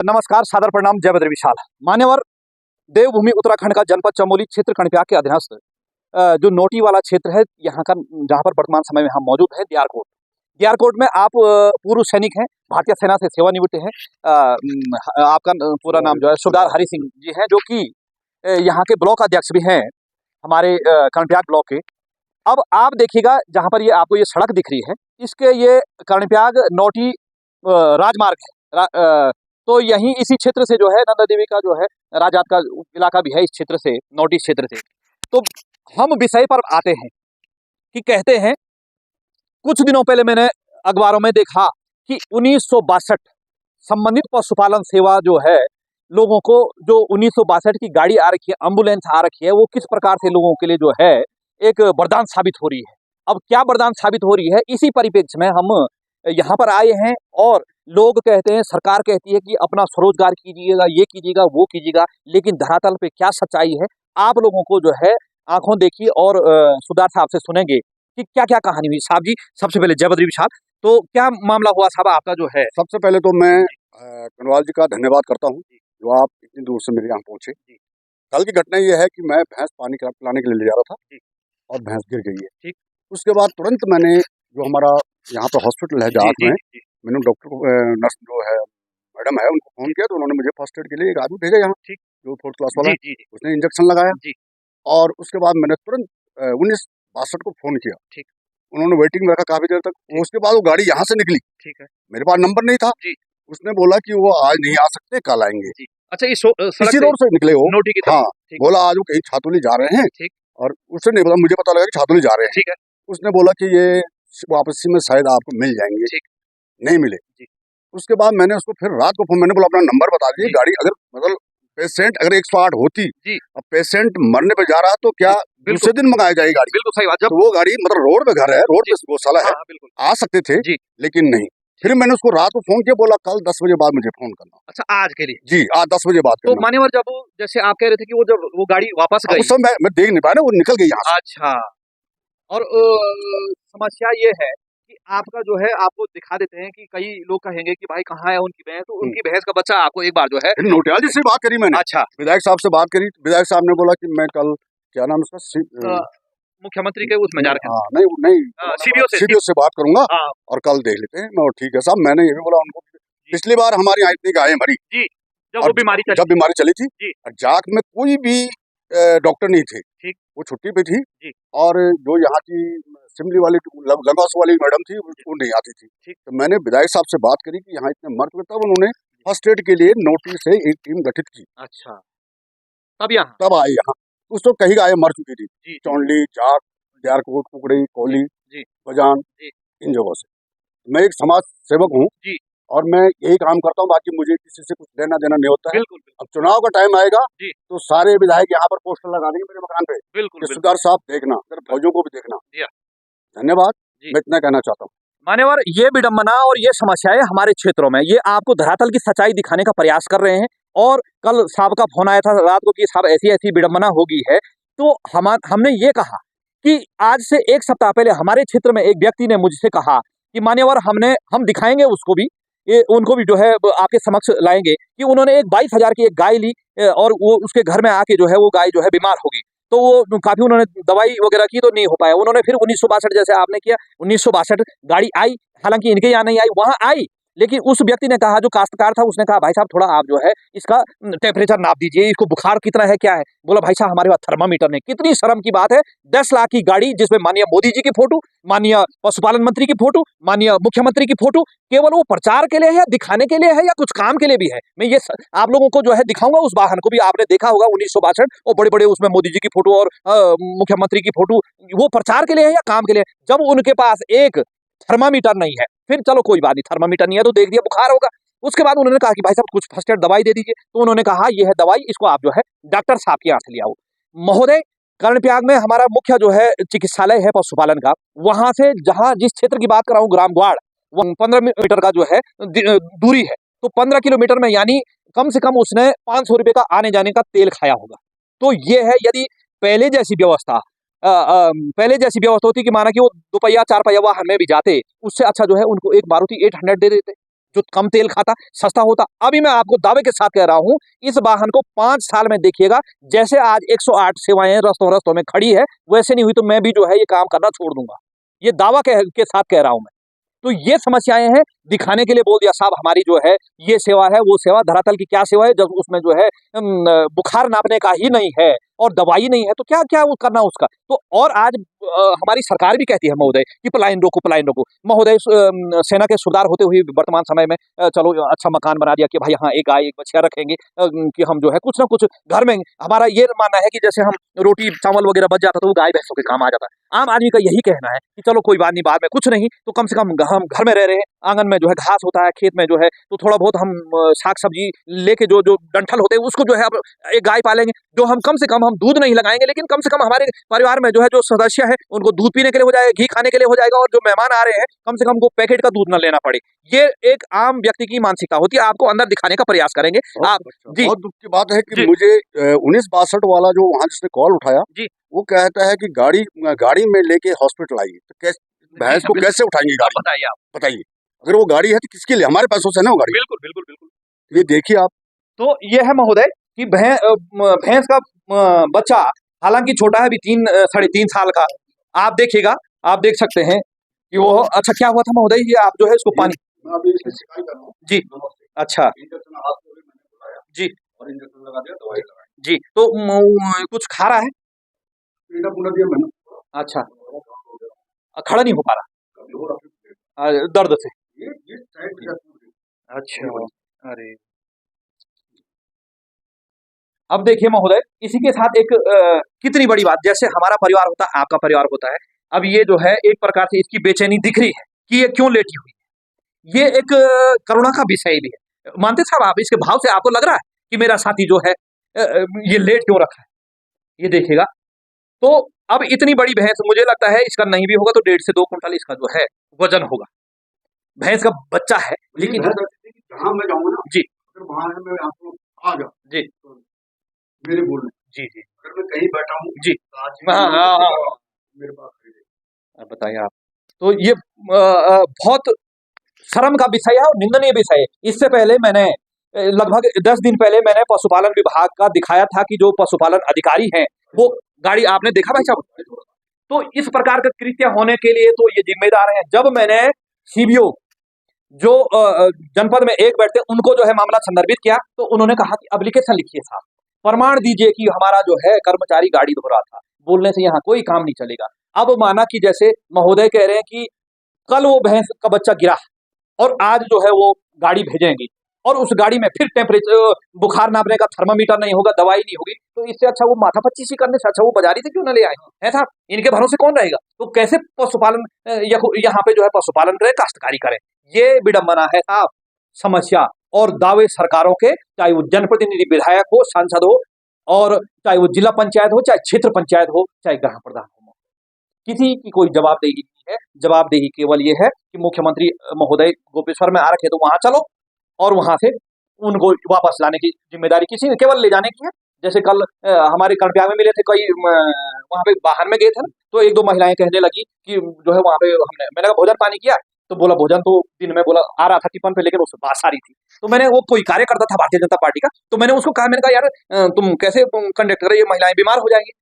नमस्कार, सादर प्रणाम, जय बद्र विशाल। मान्यवर, देवभूमि उत्तराखंड का जनपद चमोली क्षेत्र कणप्याग के अधीनस्थ जो नोटी वाला क्षेत्र है, यहाँ का जहाँ पर वर्तमान समय में हम मौजूद है, दियारकोट। दियारकोट में आप पूर्व सैनिक हैं, भारतीय सेना से सेवानिवृत्त हैं। आपका पूरा नाम जो है सरदार हरि सिंह जी हैं, जो कि यहाँ के ब्लॉक अध्यक्ष भी हैं हमारे कणप्याग ब्लॉक के। अब आप देखिएगा, जहाँ पर ये आपको ये सड़क दिख रही है, इसके ये कणप्याग नोटी राजमार्ग है। तो यहीं इसी क्षेत्र से जो है नंदा देवी का जो है राजात का इलाका भी है, इस क्षेत्र से, नोटी क्षेत्र से। तो हम विषय पर आते हैं कि कहते हैं, कुछ दिनों पहले मैंने अखबारों में देखा कि 1962 संबंधित पशुपालन सेवा जो है लोगों को, जो 1962 की गाड़ी आ रखी है, एम्बुलेंस आ रखी है, वो किस प्रकार से लोगों के लिए जो है एक वरदान साबित हो रही है। अब क्या वरदान साबित हो रही है, इसी परिप्रेक्ष्य में हम यहाँ पर आए हैं। और लोग कहते हैं, सरकार कहती है कि अपना स्वरोजगार कीजिएगा, ये कीजिएगा, वो कीजिएगा, लेकिन धरातल पे क्या सच्चाई है, आप लोगों को जो है आंखों देखिए और सुधार साहब से सुनेंगे कि क्या क्या कहानी हुई। साहब जी, सबसे पहले जय बद्री विशाल, तो क्या मामला हुआ साहब आपका जो है? सबसे पहले तो मैं कनवाल जी का धन्यवाद करता हूँ, जो आप इतनी दूर से मेरे यहाँ पहुँचे। कल की घटना ये है कि मैं भैंस पानी पिलाने के लिए ले जा रहा था और भैंस गिर गई है। ठीक। उसके बाद तुरंत मैंने, जो हमारा यहाँ पे हॉस्पिटल है जाट में, मैंने डॉक्टर को, नर्स जो है मैडम है, उनको फोन किया, तो उन्होंने मुझे फर्स्ट एड के लिए एक आदमी भेजा यहाँ, जो 4th क्लास वाला है, उसने इंजेक्शन लगाया। और उसके बाद मैंने तुरंत 1962 को फोन किया। उन्होंने वेटिंग में रखा काफी देर तक। उसके बाद वो गाड़ी यहाँ से निकली। ठीक है। मेरे पास नंबर नहीं था। उसने बोला कि वो आज नहीं आ सकते, कल आएंगे। अच्छा, इसी रोड से निकले वो। हाँ, बोला आज वो कहीं छातुली जा रहे हैं। और उससे नहीं पता, मुझे पता लगा कि छातुली जा रहे हैं। उसने बोला कि ये वापसी में शायद आपको मिल जाएंगे। नहीं मिले। उसके बाद मैंने उसको फिर रात को फोन, मैंने बोला अपना नंबर बता दीजिए, गाड़ी अगर मतलब पेशेंट अगर 108 होती और पेशेंट मरने पे जा रहा तो क्या दूसरे दिन मंगाई जाएगी गाड़ी? बिल्कुल सही बात। जब वो गाड़ी मतलब रोड पे घर है, रोड पे गौशाला है, आ सकते थे, लेकिन नहीं। फिर मैंने उसको रात को फोन किया, बोला कल 10 बजे बाद मुझे फोन करना। अच्छा, आज के लिए? जी, आज 10 बजे बाद। तो मान्यवर, जब जैसे आप कह रहे थे कि वो जब वो गाड़ी वापस गई, उस समय मैं देख नहीं पाया ना, वो निकल गई यहाँ से। अच्छा। और समस्या ये है कि आपका जो है, आपको दिखा देते हैं कि कई लोग कहेंगे कि भाई कहाँ है उनकी भैंस, तो उनकी भैंस का बच्चा आपको एक बार जो है नोटियाल जी से बात करी मैंने। अच्छा। विधायक साहब से बात करी, विधायक साहब ने बोला कि मैं कल, क्या नाम उसका, मुख्यमंत्री के उसमें जा रहे हैं। नहीं, सीबीओ से बात करूंगा और कल देख लेते हैं। ठीक है साहब, मैंने ये भी बोला उनको, पिछली बार हमारी यहाँ इतनी गायें मरी जब बीमारी चली थी, और जाट में कोई भी डॉक्टर नहीं थे। ठीक। वो छुट्टी पे थी। और जो यहाँ की सिमली वाली लगवास वाली मैडम थी, वो नहीं आती थी। ठीक। तो मैंने विधायक साहब से बात करी कि यहाँ इतने मर चुके, तब उन्होंने फर्स्ट एड के लिए नोटिस से एक टीम गठित की। अच्छा। तब आई यहाँ। उस तो कहीं गायें मर चुकी थी, चौंडली, जाट, दियारकोट, कुकड़ी, कोली, बजान, इन जगहों से। मैं एक समाज सेवक हूँ और मैं यही काम करता हूँ, बाकी मुझे किसी से कुछ लेना देना नहीं होता है। अब चुनाव का टाइम आएगा तो सारे विधायक यहाँ पर पोस्टर लगा देंगे मेरे मकान पे, सरदार साहब देखना, फौजों को भी देखना। धन्यवाद, मैं इतना कहना चाहता हूँ। मान्यवर, ये विडंबना और ये समस्याएं हमारे क्षेत्रों में, ये आपको धरातल की सच्चाई दिखाने का प्रयास कर रहे हैं। और कल साहब का फोन आया था रात को कि साहब ऐसी ऐसी विडंबना हो गई है, तो हमने ये कहा कि आज से 1 सप्ताह पहले हमारे क्षेत्र में एक व्यक्ति ने मुझसे कहा कि मान्यवर, हम दिखाएंगे उसको भी, ये उनको भी जो है आपके समक्ष लाएंगे कि उन्होंने एक 22,000 की एक गाय ली और वो उसके घर में आके जो है वो गाय जो है बीमार होगी, तो वो काफी उन्होंने दवाई वगैरह की, तो नहीं हो पाया। उन्होंने फिर 1962 जैसे आपने किया, 1962 गाड़ी आई, हालांकि इनके यहाँ नहीं आई, वहां आई, लेकिन उस व्यक्ति ने कहा, जो काश्तकार था, उसने कहा भाई साहब थोड़ा आप जो है इसका टेम्परेचर नाप दीजिए, इसको बुखार कितना है, क्या है। बोला भाई साहब हमारे पास थर्मामीटर नहीं। कितनी शर्म की बात है, 10 लाख की गाड़ी जिसमें माननीय मोदी जी की फोटो, माननीय पशुपालन मंत्री की फोटो, माननीय मुख्यमंत्री की फोटो, केवल वो प्रचार के लिए है, दिखाने के लिए है, या कुछ काम के लिए भी है। मैं ये आप लोगों को जो है दिखाऊंगा, उस वाहन को भी आपने देखा होगा 1962, और बड़े बड़े उसमें मोदी जी की फोटो और मुख्यमंत्री की फोटो, वो प्रचार के लिए है या काम के लिए? जब उनके पास एक थर्मामीटर नहीं है, फिर चलो कोई बात नहीं, थर्मामीटर नहीं है तो देख दिया बुखार होगा। उसके बाद उन्होंने कहा कि भाई साहब कुछ फर्स्ट एड दवाई दे दीजिए, तो उन्होंने कहा यह है दवाई, इसको आप जो है डॉक्टर साहब के यहाँ से ले आओ। महोदय, कर्णप्याग में हमारा मुख्य जो है चिकित्सालय है पशुपालन का, वहां से जहां जिस क्षेत्र की बात कर रहा हूँ, ग्राम ग्वाड़, वो 15 मीटर का जो है दूरी है। तो 15 किलोमीटर में यानी कम से कम उसने 500 रुपए का आने जाने का तेल खाया होगा। तो ये है, यदि पहले जैसी व्यवस्था होती कि माना कि वो 2 पहिया 4 पहिया वाहन में भी जाते, उससे अच्छा जो है उनको एक मारुति 800 दे देते, जो कम तेल खाता, सस्ता होता। अभी मैं आपको दावे के साथ कह रहा हूं, इस वाहन को 5 साल में देखिएगा, जैसे आज 108 सेवाएं रस्तों रस्तों में खड़ी है, वैसे नहीं हुई तो मैं भी जो है ये काम करना छोड़ दूंगा। ये दावा के साथ कह रहा हूं मैं। तो ये समस्याएं हैं, दिखाने के लिए बोल दिया साहब हमारी जो है ये सेवा है, वो सेवा। धरातल की क्या सेवा है जब उसमें जो है बुखार नापने का ही नहीं है और दवाई नहीं है, तो क्या क्या वो करना उसका। तो और आज हमारी सरकार भी कहती है महोदय कि पलायन रोको, पलायन रोको। महोदय सेना के सुधार होते हुए वर्तमान समय में चलो अच्छा मकान बना दिया कि भाई हाँ एक गाय एक बछिया रखेंगे, कि हम जो है कुछ ना कुछ घर में, हमारा ये मानना है कि जैसे हम रोटी चावल वगैरह बच जाता तो वो गाय भैंसों के काम आ जाता है। आम आदमी का यही कहना है कि चलो कोई बात नहीं, बाद में कुछ नहीं तो कम से कम हम घर में रह रहे हैं, आंगन में जो है घास होता है, खेत में जो है तो थोड़ा बहुत हम साग सब्जी लेके जो जो डंठल होते हैं उसको जो है अब एक गाय पालेंगे, जो हम कम से कम हम दूध नहीं लगाएंगे, लेकिन कम से कम हमारे परिवार में जो है जो सदस्य है उनको दूध पीने के लिए हो जाएगा, घी खाने के लिए हो जाएगा, और जो मेहमान आ रहे हैं कम से कम उनको पैकेट का दूध न लेना पड़े। ये एक आम व्यक्ति की मानसिकता होती है, आपको अंदर दिखाने का प्रयास करेंगे आप जी। बहुत दुख की बात है कि मुझे 1962 वाला जो वहाँ जिसने कॉल उठाया जी, वो कहता है कि गाड़ी में लेके हॉस्पिटल आइए, तो कैसे भैंस को कैसे उठाएंगे गाड़ी? बताइए आप, बताइए, अगर वो गाड़ी है तो किसके लिए? हमारे पैसों से ना वो गाड़ी। बिल्कुल बिल्कुल बिल्कुल। ये देखिए आप। तो ये है महोदय कि भैंस का बच्चा हालांकि छोटा है, अभी 3 साढ़े 3 साल का। आप देखिएगा, आप देख सकते हैं कि वो अच्छा क्या हुआ था महोदय, ये आप जो है इसको पानी मैं अभी इसकी सिकाई कर रहा हूँ। जी, अच्छा इंजेक्शन हाथ में भी मैंने बुलाया जी और इंजेक्शन लगा दिया, दवाई लगाई, जी। तो कुछ खा रहा है? पेटा पूरा दिया मैंने। अच्छा, खड़ा नहीं हो पा कभी हो रहा रहा दर्द से? ये साइड में जाती है। अच्छा, अरे अब देखिए महोदय, इसी के साथ एक कितनी बड़ी बात, जैसे हमारा परिवार होता है, आपका परिवार होता है, अब ये जो है एक प्रकार से इसकी बेचैनी दिख रही है कि ये क्यों लेटी हुई है। ये एक करुणा का विषय भी है, मानते साहब आप? इसके भाव से आपको लग रहा है कि मेरा साथी जो है ये लेट क्यों रखा है? ये देखिएगा। तो अब इतनी बड़ी भैंस, मुझे लगता है इसका नहीं भी होगा तो 1.5 से 2 कुंटल इसका जो है वजन होगा। भैंस का बच्चा है, लेकिन जहाँ मैं जाऊंगा ना जी अगर वहां से मैं आपको आ जाऊँ जी तो मेरे बोलने जी जी अगर मैं कहीं बैठा हूँ जी, तो हाँ हाँ हाँ, मेरे पास खरीदे। बताइए आप। तो ये बहुत शर्म का विषय है और निंदनीय विषय है। इससे पहले मैंने लगभग 10 दिन पहले मैंने पशुपालन विभाग का दिखाया था कि जो पशुपालन अधिकारी हैं वो गाड़ी, आपने देखा भाई साहब? तो इस प्रकार का कृत्य होने के लिए तो ये जिम्मेदार हैं। जब मैंने सीबीओ जो जनपद में एक बैठते उनको जो है मामला संदर्भित किया तो उन्होंने कहा कि एप्लीकेशन लिखिए साहब, प्रमाण दीजिए कि हमारा जो है कर्मचारी गाड़ी धो रहा था, बोलने से यहाँ कोई काम नहीं चलेगा। अब माना कि जैसे महोदय कह रहे हैं कि कल वो भैंस का बच्चा गिरा और आज जो है वो गाड़ी भेजेंगी और उस गाड़ी में फिर टेम्परेचर बुखार नापने का थर्मामीटर नहीं होगा, दवाई नहीं होगी, तो इससे अच्छा वो माथा पच्चीसी करने से अच्छा वो बाजारी से क्यों न ले आए, है साहब? इनके भरोसे कौन रहेगा? तो कैसे पशुपालन यहाँ पे जो है पशुपालन करे, काश्तकारी करे? ये विडंबना है साहब। समस्या और दावे सरकारों के, चाहे वो जनप्रतिनिधि विधायक हो, सांसद हो, और चाहे वो जिला पंचायत हो, चाहे क्षेत्र पंचायत हो, चाहे ग्राम प्रधान हो, किसी की कोई जवाबदेही नहीं है। जवाबदेही केवल ये है कि मुख्यमंत्री महोदय गोपेश्वर में आ रखे तो वहां चलो और वहां से उनको वापस लाने की जिम्मेदारी किसी ने केवल ले जाने की है। जैसे कल हमारे कर्णप्याग में मिले थे कई, वहां पे वाहन में गए थे ना, तो 1-2 महिलाएं कहने लगी कि जो है वहां पे मैंने कहा भोजन पानी किया, तो बोला भोजन तो दिन में बोला आ रहा था टिफिन पे, लेकिन उससे बात सारी थी। तो मैंने, वो कोई कार्यकर्ता था भारतीय जनता पार्टी का, तो मैंने उसको कहा, मैंने कहा यार तुम कैसे कंडक्ट कर रहे, ये महिलाएं बीमार हो जाएंगी।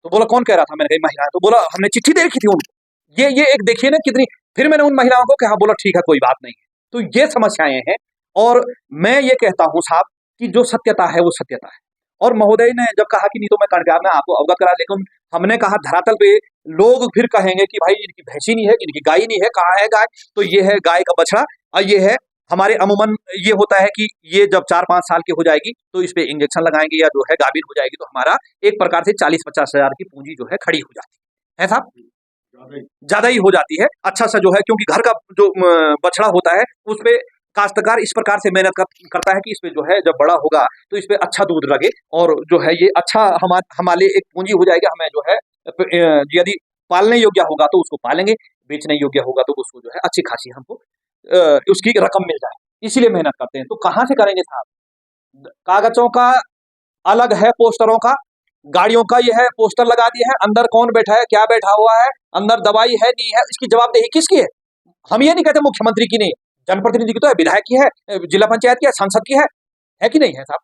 तो बोला कौन कह रहा था? मैंने कहा महिलाएं। तो बोला हमने चिट्ठी दे रखी थी उनको। ये एक देखिए ना कितनी। फिर मैंने उन महिलाओं को कहा, बोला ठीक है कोई बात नहीं है। तो ये समस्याएं हैं और मैं ये कहता हूं साहब कि जो सत्यता है वो सत्यता है। और महोदय ने जब कहा कि नहीं तो मैं कर्णप्याग में आपको अवगत करा, लेकिन हमने कहा धरातल पे लोग फिर कहेंगे कि भाई इनकी भैंसी नहीं है, इनकी गाय नहीं है, कहाँ है गाय? तो ये है गाय का बछड़ा और ये है हमारे अमूमन ये होता है कि ये जब 4-5 साल की हो जाएगी तो इस पे इंजेक्शन लगाएंगे या जो है गाभिन हो जाएगी, तो हमारा एक प्रकार से 40-50 हजार की पूंजी जो है खड़ी हो जाती है साहब, ज्यादा ही हो जाती है। अच्छा सा जो है, क्योंकि घर का जो बछड़ा होता है उस पे काश्तकार इस प्रकार से मेहनत करता है कि इस पे जो है जब बड़ा होगा तो इस पे अच्छा दूध लगे और जो है ये अच्छा हमारे एक पूंजी हो जाएगी। हमें जो है यदि पालने योग्य होगा तो उसको पालेंगे, बेचने योग्य होगा तो उसको जो है अच्छी खासी हमको उसकी रकम मिल जाए, इसीलिए मेहनत करते हैं। तो कहाँ से करेंगे साहब? कागजों का अलग है, पोस्टरों का, गाड़ियों का ये है, पोस्टर लगा दिए हैं, अंदर कौन बैठा है, क्या बैठा हुआ है, अंदर दवाई है नहीं है, इसकी जवाबदेही किसकी है? हम ये नहीं कहते मुख्यमंत्री की नहीं, जनप्रतिनिधि की तो है, विधायक की है, जिला पंचायत की है, सांसद की है कि नहीं है साहब?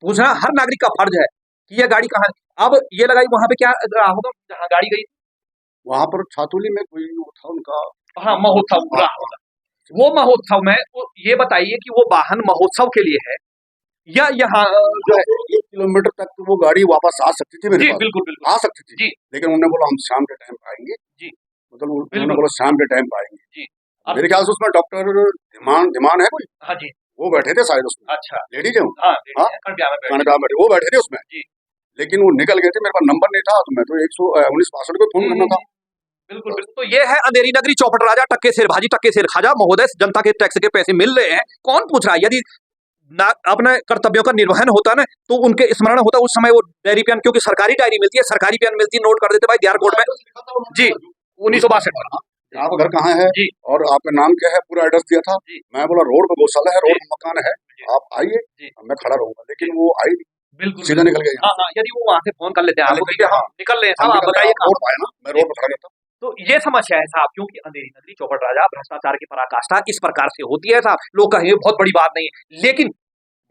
पूछना हर नागरिक का फर्ज है कि ये गाड़ी कहाँ। अब ये लगाई वहां पे क्या होगा जहाँ गाड़ी गई? वहां पर छातुली में कोई वो था उनका, हाँ, महोत्सव पूरा होगा। वो महोत्सव में ये बताइए कि वो वाहन महोत्सव के लिए है या यहाँ जो है 1 किलोमीटर तक तो वो गाड़ी वापस आ सकती थी मेरे जी पास, बिल्कुल बिल्कुल आ सकती थी जी लेकिन उन्होंने बोला हम शाम के टाइम आएंगे जी मतलब उन्होंने बिल्कुल बोला शाम के टाइम आएंगे। जी मेरे ख्याल से उसमें डॉक्टर धीमान धीमान है कोई, हाँ जी वो बैठे थे शायद उसमें, अच्छा लेडीज है वो, हाँ हाँ खाने बैठे वो बैठे थे उसमें, जी लेकिन वो निकल गए थे, मेरे पास नंबर नहीं था तो मैं तो 119 को फोन करना था। बिल्कुल बिल्कुल। तो ये है अंधेरी नगरी चौपट राजा, टक्के शेर भाजी टक्के शेर खाजा महोदय, जनता के टैक्स के पैसे मिल रहे हैं, कौन पूछ रहा है? यदि अपने कर्तव्यों का निर्वहन होता ना तो उनके स्मरण होता उस समय वो डायरी पेन, क्योंकि सरकारी डायरी मिलती है, सरकारी पेन मिलती है, नोट कर देते भाई दियार कोर्ट में जी 1962 में। आप घर कहाँ है जी और आपका नाम क्या है, पूरा एड्रेस दिया था। जी मैं बोला रोड पे गौशाला है, रोड पे मकान है, जी आप आइए जी मैं खड़ा रहूंगा, लेकिन वो आई नहीं, बिल्कुल सीधा निकल गए। हाँ हाँ, यदि वो वहां से फोन कर लेते हैं आपको कि हम निकल रहे हैं साहब, आप बताइए कहाँ? रोड पे आए ना, मैं रोड पे खड़ा रहता। तो ये समस्या है साहब, क्योंकि अंधेरी नगरी चौपट राजा भ्रष्टाचार की पराकाष्ठा इस प्रकार से होती है साहब। लोग कहेंगे बहुत बड़ी बात नहीं है, लेकिन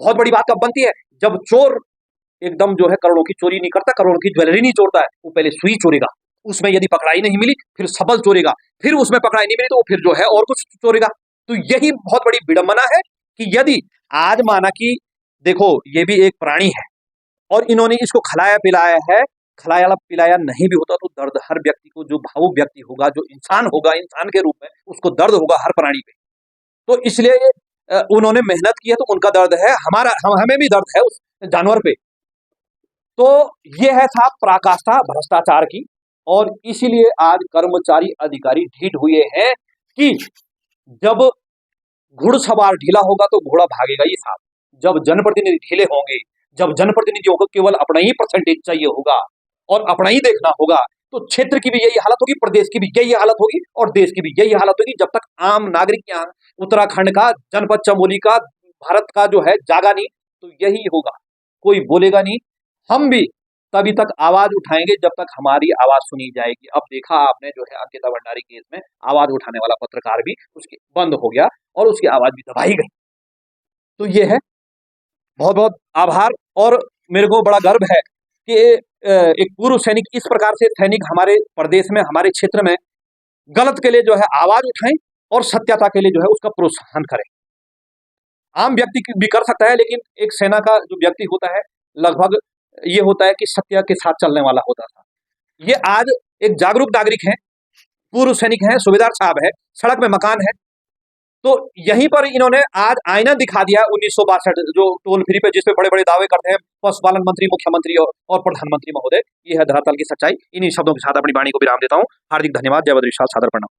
बहुत बड़ी बात कब बनती है? जब चोर एकदम जो है करोड़ों की चोरी नहीं करता, करोड़ों की ज्वेलरी नहीं चोरता है, वो पहले सुई चोरेगा, उसमें यदि पकड़ाई नहीं मिली फिर सबल चोरेगा, फिर उसमें पकड़ाई नहीं मिली तो फिर जो है और कुछ चोरेगा। तो यही बहुत बड़ी विडंबना है कि यदि आज माना कि देखो ये भी एक प्राणी है और इन्होंने इसको खिलाया पिलाया है, खिलाया पिलाया नहीं भी होता तो दर्द हर व्यक्ति को, जो भावुक व्यक्ति होगा, जो इंसान होगा इंसान के रूप में, उसको दर्द होगा हर प्राणी पे। तो इसलिए उन्होंने मेहनत की है तो उनका दर्द है, हमें भी दर्द है उस जानवर पे। तो ये है साहब पराकाष्ठा भ्रष्टाचार की, और इसीलिए आज कर्मचारी अधिकारी ढीठ हुए हैं कि जब घुड़सवार ढीला होगा तो घोड़ा भागेगा ही साहब। जब जनप्रतिनिधि ढीले होंगे, जब जनप्रतिनिधियों को केवल अपना ही परसेंटेज चाहिए होगा और अपना ही देखना होगा, तो क्षेत्र की भी यही हालत होगी, प्रदेश की भी यही हालत होगी और देश की भी यही हालत होगी। जब तक आम नागरिक यहाँ उत्तराखंड का, जनपद चमोली का, भारत का जो है जागा नहीं, तो यही होगा, कोई बोलेगा नहीं। हम भी तभी तक आवाज उठाएंगे जब तक हमारी आवाज सुनी जाएगी। अब देखा आपने जो है अंकिता भंडारी केस में आवाज उठाने वाला पत्रकार भी उसके बंद हो गया और उसकी आवाज भी दबाई गई। तो ये है, बहुत बहुत आभार। और मेरे को बड़ा गर्व है कि एक पूर्व सैनिक इस प्रकार से सैनिक हमारे प्रदेश में, हमारे क्षेत्र में गलत के लिए जो है आवाज उठाएं और सत्यता के लिए जो है उसका प्रोत्साहन करें। आम व्यक्ति भी कर सकता है, लेकिन एक सेना का जो व्यक्ति होता है लगभग ये होता है कि सत्य के साथ चलने वाला होता था। ये आज एक जागरूक नागरिक है, पूर्व सैनिक है, सूबेदार साहब है, सड़क में मकान है। तो यहीं पर इन्होंने आज आईना दिखा दिया 1962 जो टोल फ्री पे, जिसपे बड़े बड़े दावे करते हैं पशुपालन मंत्री, मुख्यमंत्री और प्रधानमंत्री महोदय। ये है धरातल की सच्चाई। इन्हीं शब्दों के साथ अपनी वाणी को विराम देता हूँ। हार्दिक धन्यवाद। जय बद्री विशाल, सादर प्रणाम।